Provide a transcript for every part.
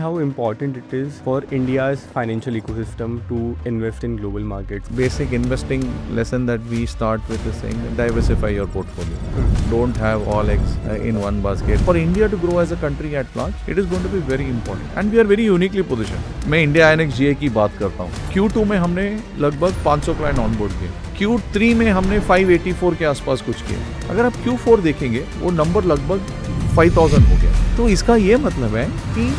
how important it is for India's financial ecosystem to invest in global markets? Basic investing lesson that we start with is saying diversify your portfolio. Don't have all eggs in one basket. For India to grow as a country at large, it is going to be very important. And we are very uniquely positioned. मैं India INX GA की बात करता हूँ. Q2 में हमने लगभग 500 client onboard किए. Q3 में हमने 584 के आसपास कुछ किए. अगर आप Q4 देखेंगे वो नंबर लगभग 5000 हो गया. तो इसका ये मतलब है कि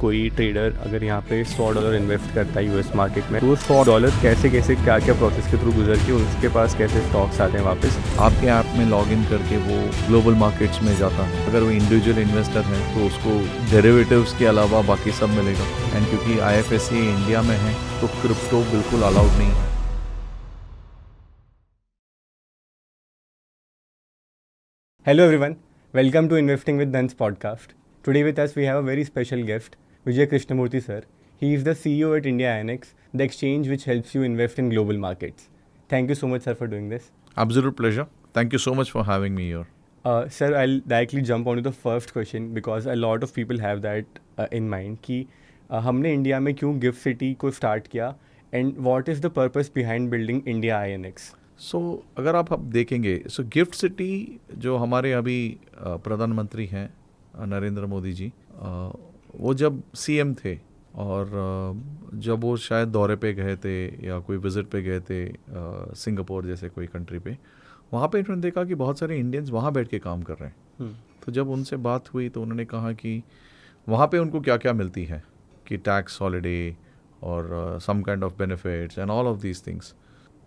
कोई ट्रेडर अगर यहाँ पे $100 इन्वेस्ट करता है यूएस मार्केट में, तो वो $100 कैसे कैसे क्या क्या प्रोसेस के थ्रू गुजर के उसके पास कैसे स्टॉक्स आते हैं वापस आपके ऐप में लॉगिन करके वो ग्लोबल मार्केट्स में जाता है. अगर वो इंडिविजुअल इन्वेस्टर है तो उसको डेरिवेटिव्स के अलावा बाकी सब मिलेगा. एंड क्योंकि IFSC इंडिया में है तो क्रिप्टो बिल्कुल अलाउड नहीं है. Hello everyone, welcome to Investing with Dhan's podcast. Today with us we have a very special guest, Vijay Krishnamurthy sir. He is the CEO at India INX, the exchange which helps you invest in global markets. Thank you so much sir for doing this. Absolute pleasure. Thank you so much for having me here. Sir, I'll directly jump onto the first question because a lot of people have that in mind कि हमने India में क्यों gift city को start किया and what is the purpose behind building India INX? सो अगर आप अब देखेंगे गिफ्ट सिटी जो हमारे अभी प्रधानमंत्री हैं नरेंद्र मोदी जी, वो जब CM थे और जब वो शायद दौरे पे गए थे या कोई विज़िट पे गए थे सिंगापुर जैसे कोई कंट्री पे, वहाँ पे उन्होंने देखा कि बहुत सारे इंडियंस वहाँ बैठ के काम कर रहे हैं. तो जब उनसे बात हुई तो उन्होंने कहा कि वहाँ पे उनको क्या क्या मिलती है कि टैक्स हॉलिडे और some kind of benefits and all of these things.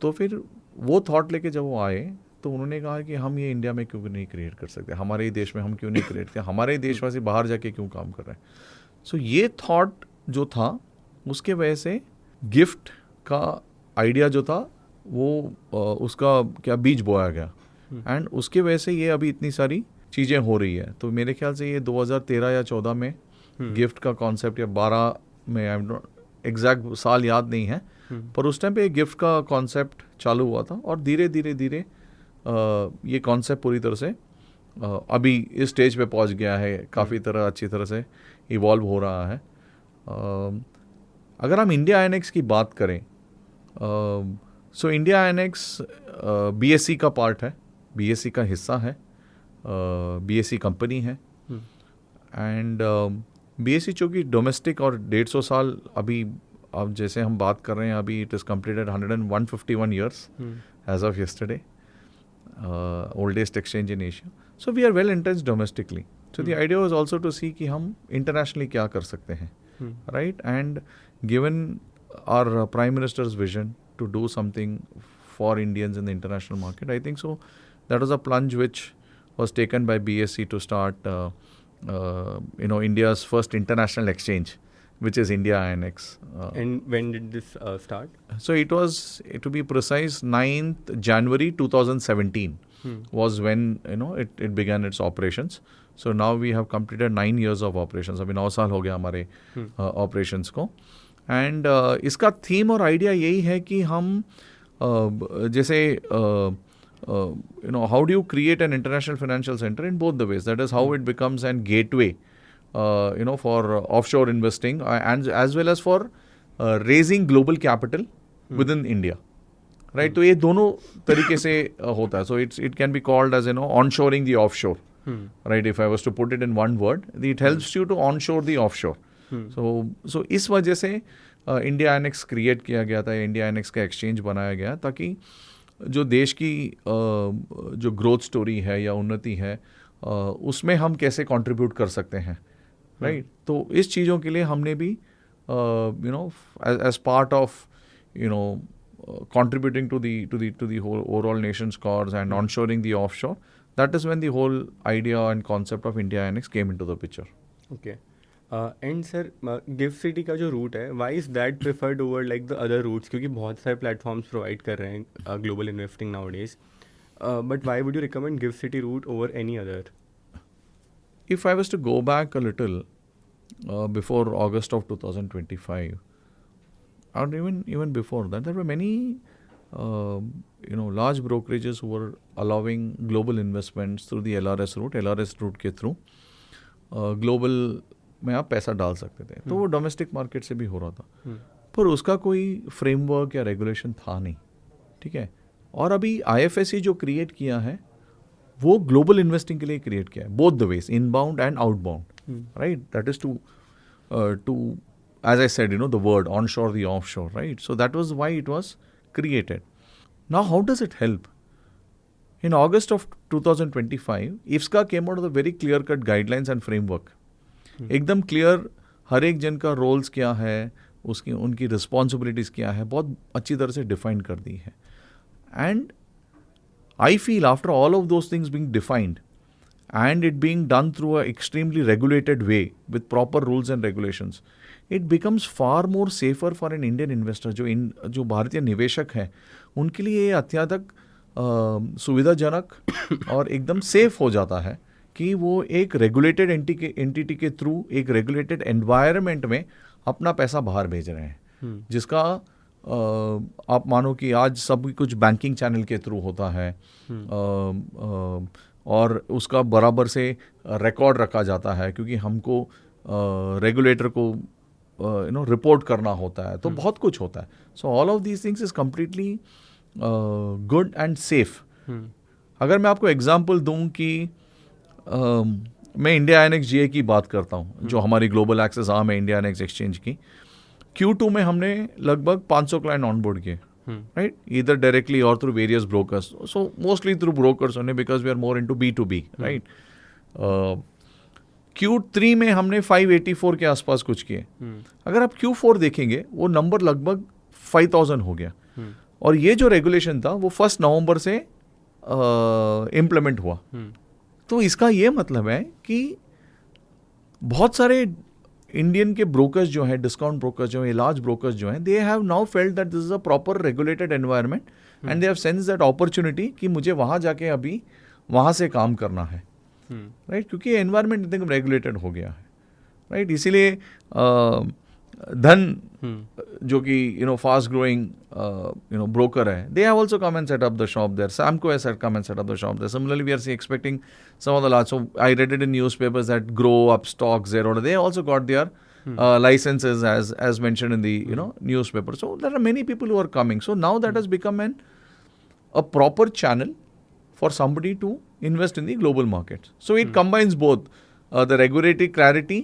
तो फिर वो थॉट लेके जब वो आए तो उन्होंने कहा कि हम ये इंडिया में क्यों नहीं क्रिएट कर सकते, हमारे ही देश में हम क्यों नहीं क्रिएट करते, हमारे ही देशवासी बाहर जाके क्यों काम कर रहे हैं. सो ये थॉट जो था उसके वजह से गिफ्ट का आइडिया जो था वो उसका क्या बीज बोया गया. एंड उसके वजह से ये अभी इतनी सारी चीज़ें हो रही है. तो मेरे ख्याल से ये 2013 या 14 में गिफ्ट का कॉन्सेप्ट या 12 में एग्जैक्ट साल याद नहीं है, पर उस टाइम पे गिफ्ट का कॉन्सेप्ट चालू हुआ था और धीरे धीरे धीरे ये कॉन्सेप्ट पूरी तरह से अभी इस स्टेज पे पहुंच गया है, काफ़ी तरह अच्छी तरह से इवॉल्व हो रहा है. अगर हम इंडिया INX की बात करें, सो इंडिया INX BSE का पार्ट है, BSE का हिस्सा है, BSE कंपनी है. एंड BSE चूँकि डोमेस्टिक और 150 साल अभी अब जैसे हम बात कर रहे हैं अभी it is completed 151 years age of yesterday, oldest exchange in Asia. So we are well intense domestically. So the idea was also to see कि हम इंटरनेशनली क्या कर सकते हैं, right. And given our prime minister's vision to do something for Indians in the international market, I think so that was a plunge which was taken by BSE to start India's first international exchange, which is India INX. And when did this start? So it was, to be precise, 9th January 2017 was when it began its operations. So now we have completed 9 years of operations. अभी 9 साल हो गया हमारे operations को. And इसका theme और idea यही है कि हम जैसे how do you create an international financial center in both the ways. That is how it becomes an gateway for offshore investing and as well as for raising global capital within India, right. तो ये दोनों तरीके से होता है. So it can be called as onshoring the offshore, right. If I was to put it in one word, it helps you to onshore the offshore. So इस वजह से इंडिया INX क्रिएट किया गया था, इंडिया INX का exchange बनाया गया ताकि जो देश की जो ग्रोथ स्टोरी है या उन्नति है उसमें हम कैसे कंट्रीब्यूट कर सकते हैं, राइट. तो इस चीज़ों के लिए हमने भी as part of contributing to the whole overall nation's cause and onshoring the offshore, that is when the whole idea and concept of India INX came into the picture. Okay. And sir, gift city का जो root है, why is that preferred over like the other routes? क्योंकि बहुत सारे platforms provide कर रहे हैं global investing nowadays. But why would you recommend gift city route over any other? If I was to go back a little before August of 2025, or even before that, there were many large brokerages who were allowing global investments through the LRS route के through global में आप पैसा डाल सकते थे, तो वो domestic market से भी हो रहा था, पर उसका कोई फ्रेमवर्क या रेगुलेशन था नहीं, ठीक है। और अभी IFSC जो क्रिएट किया है वो ग्लोबल इन्वेस्टिंग के लिए क्रिएट किया है, both the ways, inbound and outbound, right, that is to as I said, the word onshore, the offshore, right? So that was why it was created. Now, how does it help? In August of 2025, IFSCA came out with a very clear-cut guidelines and framework. एकदम clear, हर एक जन का roles क्या है, उसकी उनकी responsibilities क्या है, बहुत अच्छी तरह से define कर दी है. And I feel after all of those things being defined and it being done through an extremely regulated way with proper rules and regulations, it becomes far more safer for an Indian investor. जो भारतीय निवेशक हैं उनके लिए ये अत्यधिक सुविधाजनक और एकदम सेफ हो जाता है कि वो एक रेगुलेटेड एंटिटी के थ्रू एक रेगुलेटेड एनवायरनमेंट में अपना पैसा बाहर भेज रहे हैं, जिसका आप मानो कि आज सब कुछ बैंकिंग चैनल के थ्रू होता है, और उसका बराबर से रिकॉर्ड रखा जाता है, क्योंकि हमको रेगुलेटर को रिपोर्ट करना होता है, तो बहुत कुछ होता है. सो all of these things is completely good and safe. अगर मैं आपको एग्जांपल दूं कि मैं इंडिया आईएनएक्स जीए की बात करता हूं, जो हमारी ग्लोबल एक्सेस आर्म है इंडिया आईएनएक्स एक्सचेंज की. Q2 में हमने लगभग 500 क्लाइंट ऑनबोर्ड किए, राइट, ईदर डायरेक्टली और through various brokers. So mostly through brokers only because we are more into B2B, right. Q3 में हमने 584 के आसपास कुछ किए. अगर आप Q4 देखेंगे वो नंबर लगभग 5000 हो गया. और ये जो रेगुलेशन था वो 1 नवंबर से इम्प्लीमेंट हुआ. तो इसका ये मतलब है कि बहुत सारे इंडियन के ब्रोकर्स जो हैं, डिस्काउंट ब्रोकर्स जो हैं, लार्ज ब्रोकर्स जो हैं, they have now felt that this is a proper regulated environment and they have sense that opportunity कि मुझे वहाँ जाके अभी वहाँ से काम करना है, राइट, क्योंकि एनवायरनमेंट एकदम रेगुलेटेड हो गया है, राइट. इसीलिए धन जो कि फास्ट ग्रोइंग broker है, they have also come and set up the shop there. Samco has come and set up the shop there. Similarly, we are expecting some of the large. So I read it in newspapers that Grow, Upstock, Zero, they also got their licenses as mentioned in the newspaper. So there are many people who are coming. So now that has become a proper channel for somebody to invest in the global markets. So it combines both the regulatory clarity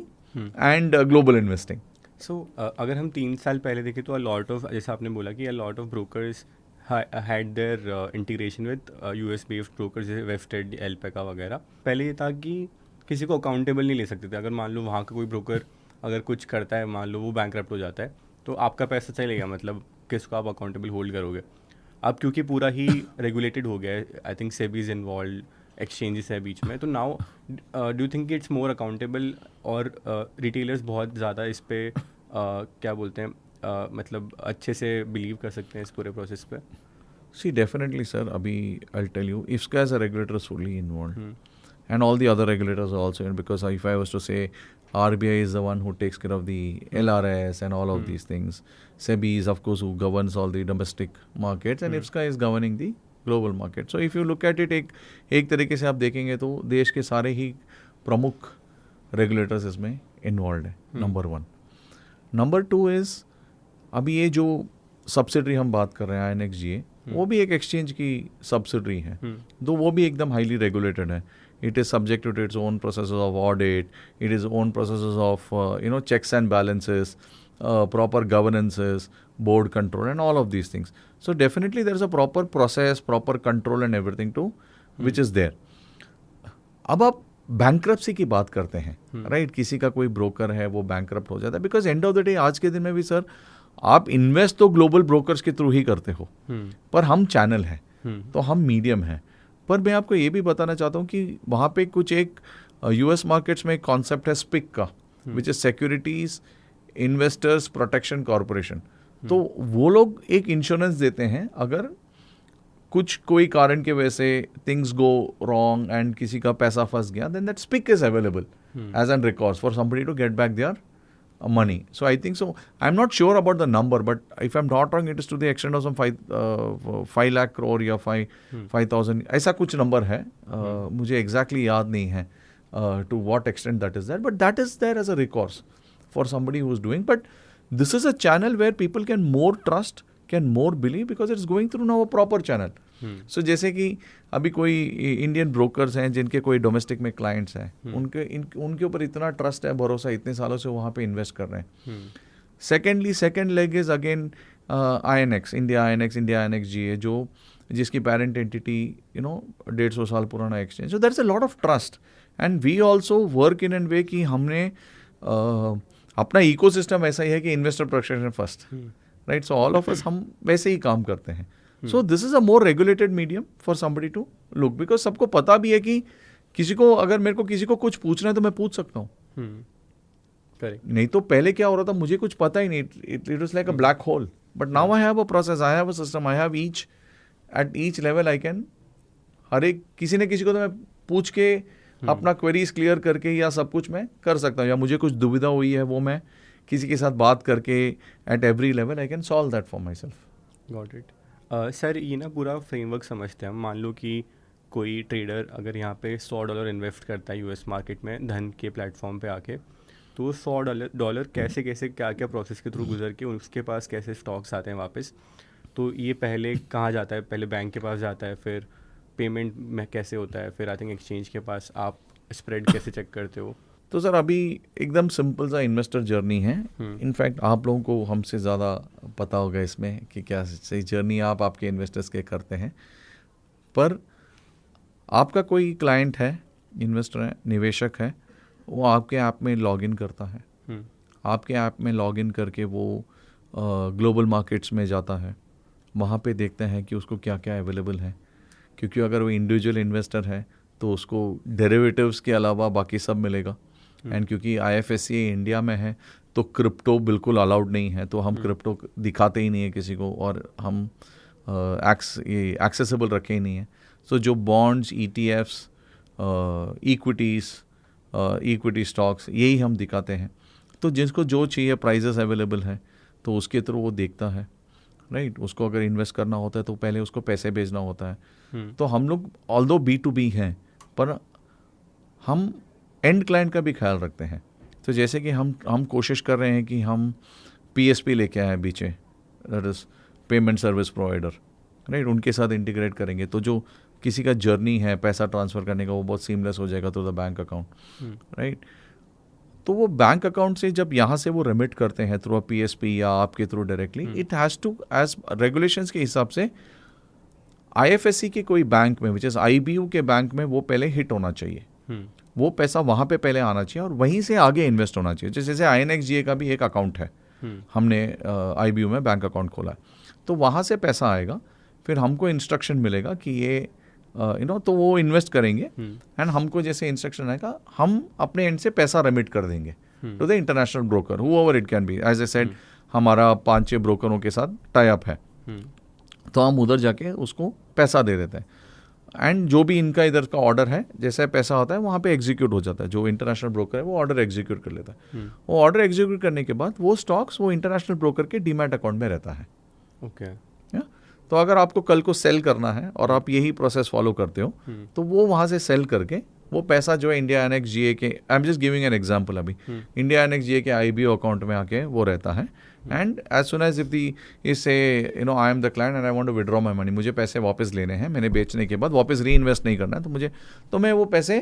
and global investing. So, अगर हम 3 साल पहले देखें तो lot of, जैसे आपने बोला कि lot of brokers had there integration with US based brokers जैसे वेबस्टेड, एल्पेका वगैरह. पहले ये था कि किसी को अकाउंटेबल नहीं ले सकते थे. अगर मान लो वहाँ का कोई ब्रोकर अगर कुछ करता है, मान लो वो बैंकरप्ट हो जाता है, तो आपका पैसा चलेगा, मतलब किसको आप अकाउंटेबल होल्ड करोगे. अब क्योंकि पूरा ही रेगुलेटेड हो गया है, I think SEBI is involve, exchanges है बीच में, तो now do you think it's more accountable और रिटेलर्स बहुत ज़्यादा इस पे क्या बोलते हैं, मतलब अच्छे से बिलीव कर सकते हैं इस पूरे प्रोसेस पे? See, definitely, sir. Abhi, I'll tell you, IFSCA as a regulator is fully involved. And all the other regulators are also in, because if I was to say, RBI is the one who takes care of the LRS and all of these things. SEBI is, of course, who governs all the domestic markets, and IFSCA is governing the global market. So, if you look at it, एक तरीके से आप देखेंगे तो देश के सारे ही प्रमुख रेगुलेटर्स इसमें इन्वॉल्व है, नंबर 1. नंबर 2 इज़, अभी ये जो सब्सिडरी हम बात कर रहे हैं INX GA, वो भी एक एक्सचेंज की सब्सिडरी है, तो वो भी एकदम हाईली रेगुलेटेड है. It is subject to its own process of audit, it is own process of checks and balances, proper governances, board control and all of these things. So definitely there is a proper process, proper control and everything too, which is there. अब आप bankruptcy की बात करते हैं, right, किसी का कोई broker है वो बैंक्रप्ट हो जाता है, because end of the day आज के दिन में भी सर आप इन्वेस्ट तो ग्लोबल ब्रोकर्स के थ्रू ही करते हो, पर हम चैनल हैं, तो हम मीडियम हैं. पर मैं आपको ये भी बताना चाहता हूँ कि वहाँ पे कुछ एक US मार्केट्स में एक कॉन्सेप्ट है SPIC का, which is securities investors protection corporation. तो वो लोग एक इंश्योरेंस देते हैं अगर कुछ कोई कारण की वजह से थिंग्स गो रॉन्ग एंड किसी का पैसा फंस गया, then that SPIC is available as an record for somebody to get back their money. So I think so. I'm not sure about the number, but if I'm not wrong, it is to the extent of some 5 lakh crore या 5,000 ऐसा कुछ number है. मुझे exactly याद नहीं है, to what extent that is there, but that is there as a recourse for somebody who is doing. But this is a channel where people can more trust, can more believe, because it's going through now a proper channel. So जैसे कि अभी कोई Indian brokers हैं जिनके कोई domestic में clients हैं, उनके ऊपर इतना ट्रस्ट है, भरोसा, इतने सालों से वहाँ पे इन्वेस्ट कर रहे हैं. Secondly, second leg is again INX, India INX GA, जो जिसकी पेरेंट एंटिटी 150 साल पुराना exchange. So there is a lot of trust and we also work in an way कि हमने अपना इकोसिस्टम ऐसा ही है कि investor protection first, right. So all of us हम वैसे ही काम करते हैं. So this is a more regulated medium for somebody to look, because सबको पता भी है कि अगर मेरे को किसी को कुछ पूछना है तो मैं पूछ सकता हूँ. नहीं तो पहले क्या हो रहा था, मुझे कुछ पता ही नहीं. It was like a black hole. But now I have a process, I have a system, I have at each level I can, हर एक किसी न किसी को तो मैं पूछ के अपना क्वेरीज क्लियर करके या सब कुछ मैं कर सकता हूँ, या मुझे कुछ दुविधा हुई है वो मैं किसी के साथ बात करके at every level I can solve that for my self. Got it. Sir ये ना पूरा फ्रेमवर्क समझते हैं हम. मान लो कि कोई ट्रेडर अगर यहाँ पे $100 इन्वेस्ट करता है US मार्केट में धन के प्लेटफॉर्म पे आके, तो $100 कैसे कैसे क्या क्या प्रोसेस के थ्रू गुजर के उसके पास कैसे स्टॉक्स आते हैं वापस, तो ये पहले कहाँ जाता है? पहले बैंक के पास जाता है, फिर पेमेंट में कैसे होता है, फिर आई थिंक एक्सचेंज के पास आप स्प्रेड कैसे चेक करते हो? तो सर अभी एकदम सिंपल सा इन्वेस्टर जर्नी है. इनफैक्ट आप लोगों को हमसे ज़्यादा पता होगा इसमें कि क्या सही जर्नी आप आपके इन्वेस्टर्स के करते हैं. पर आपका कोई क्लाइंट है, इन्वेस्टर है, निवेशक है, वो आपके ऐप में लॉगिन करता है. आपके ऐप में लॉगिन करके वो ग्लोबल मार्केट्स में जाता है, वहाँ पे देखते हैं कि उसको क्या क्या अवेलेबल है. क्योंकि अगर वो इंडिविजुअल इन्वेस्टर है तो उसको डेरिवेटिव्स के अलावा बाकी सब मिलेगा. एंड क्योंकि IFSC इंडिया में है तो क्रिप्टो बिल्कुल अलाउड नहीं है, तो हम क्रिप्टो दिखाते ही नहीं है किसी को, और हम एक्सेसिबल रखे ही नहीं है. सो जो बॉन्ड्स, ETFs, इक्विटी स्टॉक्स, यही हम दिखाते हैं. तो जिसको जो चाहिए प्राइजेस अवेलेबल है तो उसके थ्रू वो देखता है, राइट. उसको अगर इन्वेस्ट करना होता है तो पहले उसको पैसे भेजना होता है. तो हम लोग ऑल्दो B2B हैं, पर हम एंड क्लाइंट का भी ख्याल रखते हैं. तो जैसे कि हम कोशिश कर रहे हैं कि हम PSP लेके आए बीचे, that is payment service provider, right. उनके साथ इंटीग्रेट करेंगे तो जो किसी का जर्नी है पैसा ट्रांसफ़र करने का वो बहुत सीमलेस हो जाएगा through the bank account, right. तो वो बैंक अकाउंट से जब यहाँ से वो रेमिट करते हैं थ्रू PSP या आपके through directly, it has to as regulations के हिसाब से IFSC के कोई बैंक में, विच इज़ IBU के बैंक में, वो पहले हिट होना चाहिए. वो पैसा वहाँ पे पहले आना चाहिए और वहीं से आगे इन्वेस्ट होना चाहिए. जैसे INX GA का भी एक अकाउंट है, हमने IBU में बैंक अकाउंट खोला है, तो वहाँ से पैसा आएगा, फिर हमको इंस्ट्रक्शन मिलेगा कि ये तो वो इन्वेस्ट करेंगे एंड हमको जैसे इंस्ट्रक्शन आएगा हम अपने एंड से पैसा रेमिट कर देंगे to the international broker, whoever it can be. As I said हमारा 5-6 ब्रोकरों के साथ टाई अप है, तो हम उधर जाके उसको पैसा दे देते हैं. एंड जो भी इनका इधर का ऑर्डर है, जैसे पैसा होता है वहाँ पे एग्जीक्यूट हो जाता है. जो इंटरनेशनल ब्रोकर है वो ऑर्डर एग्जीक्यूट कर लेता है. वो ऑर्डर एग्जीक्यूट करने के बाद वो स्टॉक्स वो इंटरनेशनल ब्रोकर के डीमैट अकाउंट में रहता है. ओके. तो अगर आपको कल को सेल करना है और आप यही प्रोसेस फॉलो करते हो, तो वो वहाँ से सेल करके वो पैसा जो है इंडिया INX GA के, I am just giving an example, अभी इंडिया INX GA के IBO अकाउंट में आके वो रहता है. And as soon as if the is say I am the client and I want to withdraw my money, मुझे पैसे वापस लेने हैं, मैंने बेचने के बाद वापस री इन्वेस्ट नहीं करना है, तो मैं वो पैसे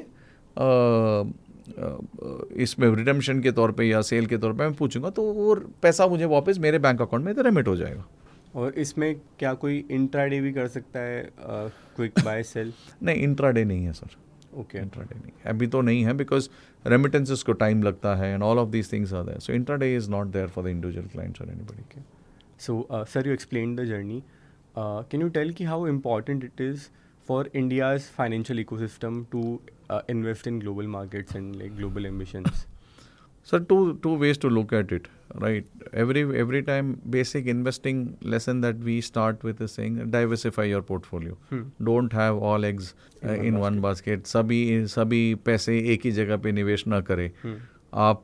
इसमें रिडेम्पशन के तौर पे या सेल के तौर पे मैं पूछूंगा, तो वो पैसा मुझे वापस मेरे बैंक अकाउंट में रेमिट हो जाएगा. और इसमें क्या कोई इंट्राडे भी कर सकता है, क्विक बाय सेल? नहीं, इंट्राडे नहीं है सर. ओके. इंट्राडे नहीं, अभी तो नहीं है, बिकॉज रेमिटेंसेस को टाइम लगता है and all of these things are there. So intraday is not there for the individual clients और anybody. So sir, you explain the journey. Can you tell कि how important it is for India's financial ecosystem to invest in global markets and like global ambitions? Sir, two ways to look at it, right? Every time basic investing lesson that we start with is saying diversify your portfolio. Don't have all eggs in one basket. सभी पैसे एक ही जगह पे निवेश ना करें. आप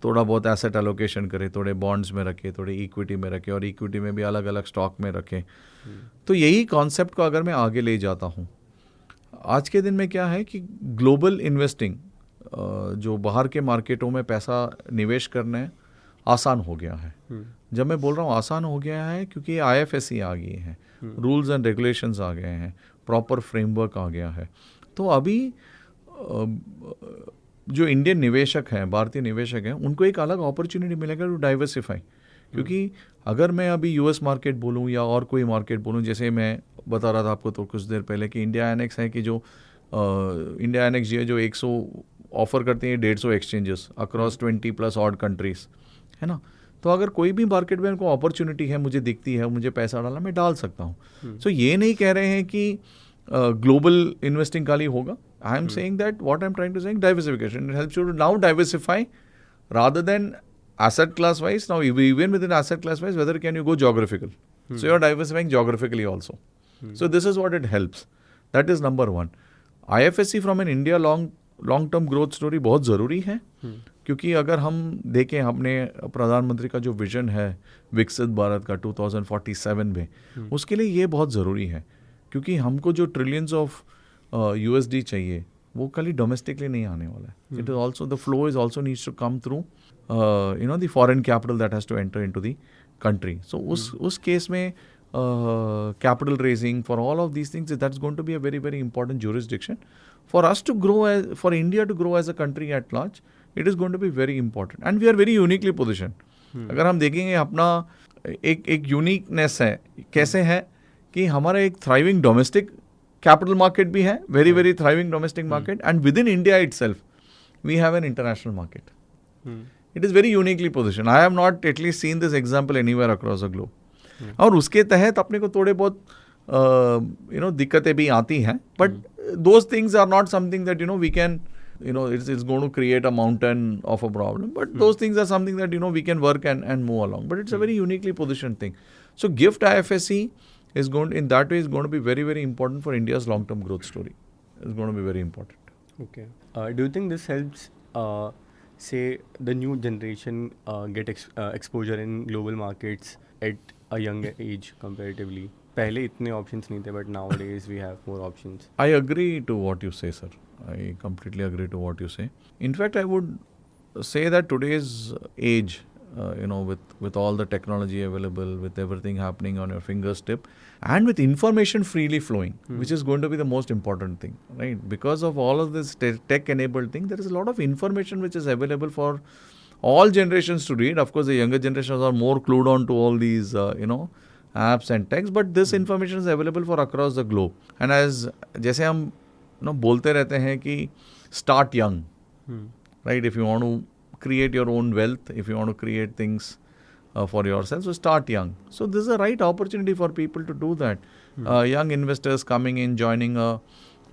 थोड़ा बहुत एसेट एलोकेशन करें, थोड़े बॉन्ड्स में रखें, थोड़े इक्विटी में रखें, और इक्विटी में भी अलग अलग स्टॉक में रखें. तो यही कॉन्सेप्ट को अगर मैं आगे ले जाता हूँ, आज के दिन में क्या है कि ग्लोबल इन्वेस्टिंग, जो बाहर के मार्केटों में पैसा निवेश करने आसान हो गया है। जब मैं बोल रहा हूँ आसान हो गया है, क्योंकि IFSC आ गई है, रूल्स एंड रेगुलेशंस आ गए हैं, प्रॉपर फ्रेमवर्क आ गया है। तो अभी जो इंडियन निवेशक हैं, भारतीय निवेशक हैं, उनको एक अलग अपॉर्चुनिटी मिलेगा टू डाइवर्सिफाई। क्योंकि अगर मैं अभी US मार्केट बोलूँ या और कोई मार्केट बोलूँ, जैसे मैं बता रहा था आपको तो कुछ देर पहले कि इंडिया एनेक्स है कि जो इंडिया एनेक्स जो है जो 100 ऑफर करते हैं 150 एक्सचेंजेस अक्रॉस 20+ ऑड कंट्रीज, है ना। तो अगर कोई भी मार्केट में उनको अपॉर्चुनिटी है, मुझे दिखती है, मुझे पैसा डालना, मैं डाल सकता हूँ। सो ये नहीं कह रहे हैं कि ग्लोबल इन्वेस्टिंग खाली होगा। I am saying that what I am trying to saying diversification, it helps you to now diversify rather than asset class wise. Now even within asset class wise, whether can you go geographical, so you're diversifying geographically also. So this is what it helps. That is number one. IFSC from an India long term growth story बहुत ज़रूरी है, क्योंकि अगर हम देखें हमने प्रधानमंत्री का जो विजन है विकसित भारत का 2047 में, उसके लिए ये बहुत ज़रूरी है, क्योंकि हमको जो ट्रिलियंस ऑफ USD चाहिए वो खाली डोमेस्टिकली नहीं आने वाला है। It is also the flow is also needs to come through the foreign capital that has to enter into the country. So उस केस में capital raising for all of these things, that's going to be a very very important jurisdiction for us to grow, for India to grow as a country at large. It is going to be very important and we are very uniquely positioned. अगर हम देखेंगे अपना एक uniqueness है, कैसे है कि हमारा एक थ्राइविंग डोमेस्टिक कैपिटल मार्केट भी है, very very thriving domestic market, and within India itself we have an international market. It is very uniquely position. I have not at least seen this example anywhere across the globe. और उसके तहत अपने को थोड़े बहुत दिक्कतें भी आती हैं, but those things are not something that we can it's going to create a mountain of a problem, but those things are something that we can work and move along, but it's a very uniquely positioned thing. So GIFT IFSC is going to, in that way, is going to be very very important for India's long term growth story. It's going to be very important. Okay. Do you think this helps say the new generation get exposure in global markets at a younger age comparatively? पहले इतने options नहीं थे, but nowadays we have more options. I agree to what you say, sir. I completely agree to what you say. In fact, I would say that today's age, with all the technology available, with everything happening on your fingertip, and with information freely flowing, which is going to be the most important thing, right? Because of all of this tech-enabled thing, there is a lot of information which is available for all generations to read. Of course, the younger generations are more clued on to all these, apps and techs, but this information is available for across the globe. And as जैसे हम बोलते रहते हैं कि start young, right? If you want to create your own wealth, if you want to create things for yourself, so start young. So this is a right opportunity for people to do that. Young investors coming in, joining a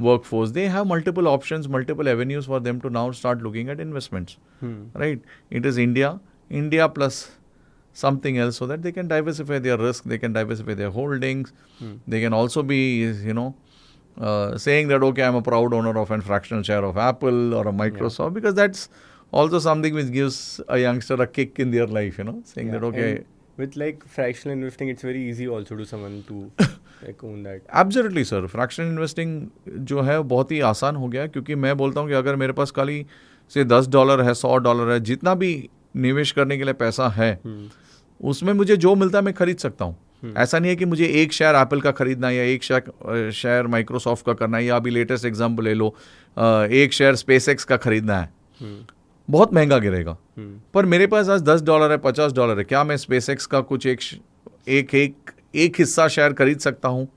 workforce, they have multiple options, multiple avenues for them to now start looking at investments, right? It is India plus something else, so that they can diversify their risk, they can diversify their holdings. They can also be, saying that, okay, I'm a proud owner of a fractional share of Apple or a Microsoft, because that's also something which gives a youngster a kick in their life, saying that, okay. And with like fractional investing, it's very easy also to someone to like own that. Absolutely, sir. Fractional investing जो है बहुत ही आसान हो गया, क्योंकि मैं बोलता हूँ कि अगर मेरे पास खाली से $10 है, $100 है, जितना भी निवेश करने के लिए पैसा है, उसमें मुझे जो मिलता है मैं खरीद सकता हूँ. ऐसा नहीं है कि मुझे एक शेयर एप्पल का खरीदना है या एक शेयर माइक्रोसॉफ्ट का करना है, या अभी लेटेस्ट एग्जांपल ले लो, एक शेयर स्पेसएक्स का खरीदना है, बहुत महंगा गिरेगा. पर मेरे पास आज $10 है, $50 है, क्या मैं स्पेसएक्स का कुछ एक हिस्सा शेयर खरीद सकता हूँ,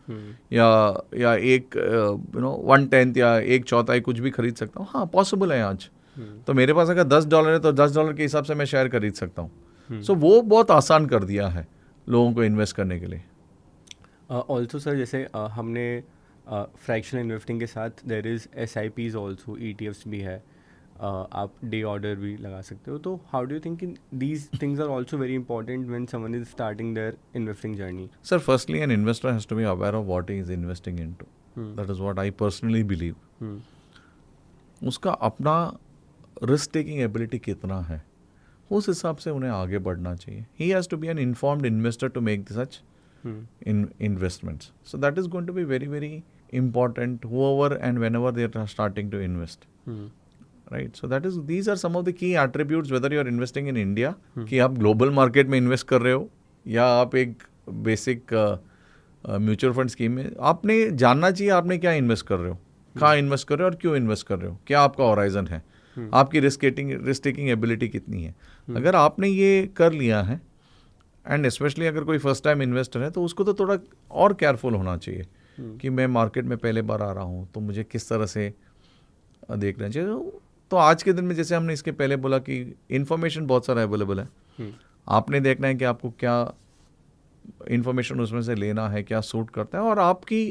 या एक 1/10 या 1/4 कुछ भी खरीद सकता हूँ? हाँ, पॉसिबल है आज. तो मेरे पास अगर $10 है तो $10 के हिसाब से मैं शेयर खरीद सकता हूँ. सो वो बहुत आसान कर दिया है लोगों को इन्वेस्ट करने के लिए. ऑल्सो सर, जैसे हमने फ्रैक्शनल इन्वेस्टिंग के साथ there is SIPs also, ETFs भी है, आप डे ऑर्डर भी लगा सकते हो. तो how do you think these things are also very important when someone is starting their investing journey? Sir, firstly an investor has to be aware of what he is investing into. That is what I personally believe. उसका अपना risk taking ability कितना है, उस हिसाब से उन्हें आगे बढ़ना चाहिए. He has to be an informed investor to make such investments. So that is going to be very very important whoever and whenever they are starting to invest. Right, so these are some of the key attributes whether you are investing in India कि आप global market में invest कर रहे हो या आप एक basic mutual fund scheme में. आपने जानना चाहिए आपने क्या इन्वेस्ट कर रहे हो, कहाँ इन्वेस्ट कर रहे हो और क्यों इन्वेस्ट कर रहे हो, क्या आपका होराइजन है, आपकी रिस्क टेकिंग एबिलिटी कितनी है. अगर आपने ये कर लिया है एंड स्पेशली अगर कोई फर्स्ट टाइम इन्वेस्टर है तो उसको तो थोड़ा और केयरफुल होना चाहिए कि मैं मार्केट में पहले बार आ रहा हूँ तो मुझे किस तरह से देखना चाहिए. तो आज के दिन में जैसे हमने इसके पहले बोला कि इन्फॉर्मेशन बहुत सारा अवेलेबल है. आपने देखना है कि आपको क्या इन्फॉर्मेशन उसमें से लेना है, क्या सूट करता है और आपकी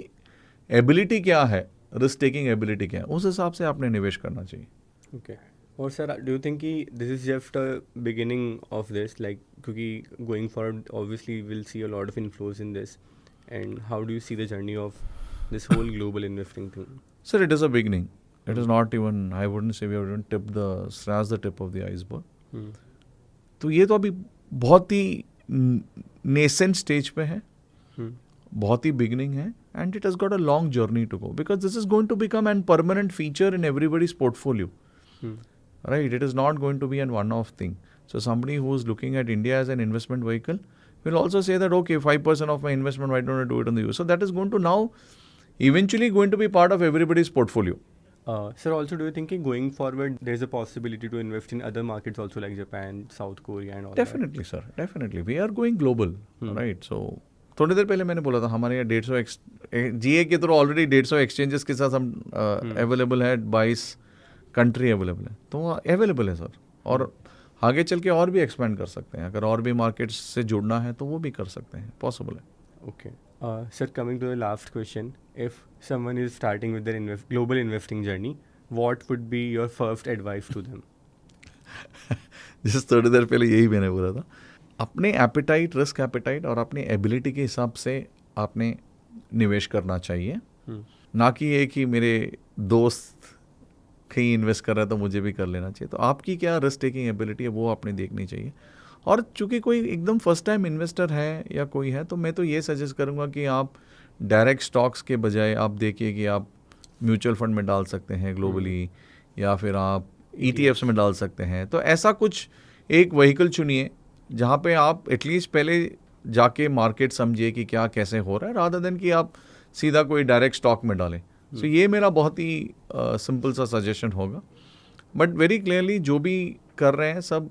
एबिलिटी क्या है, रिस्क टेकिंग एबिलिटी क्या है, उस हिसाब से आपने निवेश करना चाहिए. ओके. और सर डू यू थिंक कि this is just a beginning of this, like क्योंकि going forward obviously will see a lot of inflows in this, and how do you see the journey of this whole global investing thing? Sir, it is a beginning. It is not even, I wouldn't say we have even scratched the tip of the iceberg. तो ये तो अभी बहुत ही nascent stage पे है, बहुत ही beginning है, and it has got a long journey to go because this is going to become a permanent feature in everybody's portfolio. Right? It is not going to be a one-off thing. So somebody who is looking at India as an investment vehicle will also say that, okay, 5% of my investment, why don't I do it in the US? So that is going to now eventually going to be part of everybody's portfolio. Sir, also do you think going forward there's a possibility to invest in other markets also like Japan, South Korea and all Definitely, sir. Definitely. We are going global. Right? So थोड़ी देर पहले मैंने बोला था हमारे यहाँ 150 GA के through already 150 exchanges के साथ हम अवेलेबल है, 22 कंट्री अवेलेबल है, तो अवेलेबल है सर. और आगे चल के और भी एक्सपेंड कर सकते हैं, अगर और भी मार्केट्स से जुड़ना है तो वो भी कर सकते हैं, पॉसिबल है. Okay. Sir, coming to the last question, if someone is starting with their global investing journey, what would be your first advice to them? जिस थोड़ी देर पहले यही मैंने बोला था, अपने एपिटाइट, रिस्क एपिटाइट और अपनी एबिलिटी के हिसाब से आपने निवेश करना चाहिए. ना कि ये कि मेरे दोस्त कहीं इन्वेस्ट कर रहा है तो मुझे भी कर लेना चाहिए. तो आपकी क्या रिस्क टेकिंग एबिलिटी है वो आपने देखनी चाहिए. और चूंकि कोई एकदम फर्स्ट टाइम इन्वेस्टर है या कोई है तो मैं तो ये सजेस्ट करूँगा कि आप डायरेक्ट स्टॉक्स के बजाय आप देखिए कि आप म्यूचुअल फंड में डाल सकते हैं ग्लोबली, या फिर आप ETFs में डाल सकते हैं. तो ऐसा कुछ एक व्हीकल चुनिए जहाँ पे आप एटलीस्ट पहले जाके मार्केट समझिए कि क्या कैसे हो रहा है, रादर देन कि आप सीधा कोई डायरेक्ट स्टॉक में डालें. सो ये मेरा बहुत ही सिंपल सा सजेशन होगा. बट वेरी क्लियरली जो भी कर रहे हैं सब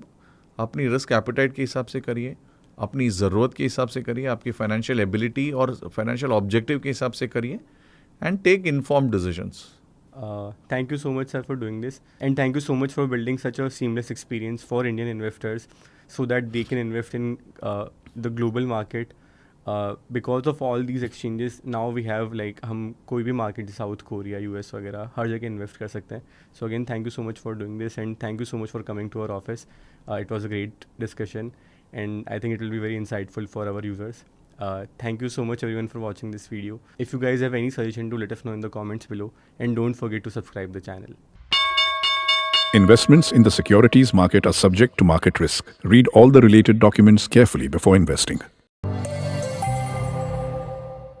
अपनी रिस्क एपिटाइट के हिसाब से करिए, अपनी ज़रूरत के हिसाब से करिए, आपकी फाइनेंशियल एबिलिटी और फाइनेंशियल ऑब्जेक्टिव के हिसाब से करिए, and take informed decisions. Thank you so much, sir, for doing this, and thank you so much for building such a seamless experience for Indian investors so that they can invest in the global market. Because of all these exchanges, now we have like हम कोई भी market, South Korea, US वगैरह हर जगह invest कर सकते हैं. So again, thank you so much for doing this, and thank you so much for coming to our office. It was a great discussion, and I think it will be very insightful for our users. Thank you so much everyone for watching this video. If you guys have any suggestion, to let us know in the comments below, and don't forget to subscribe the channel. Investments in the securities market are subject to market risk. Read all the related documents carefully before investing.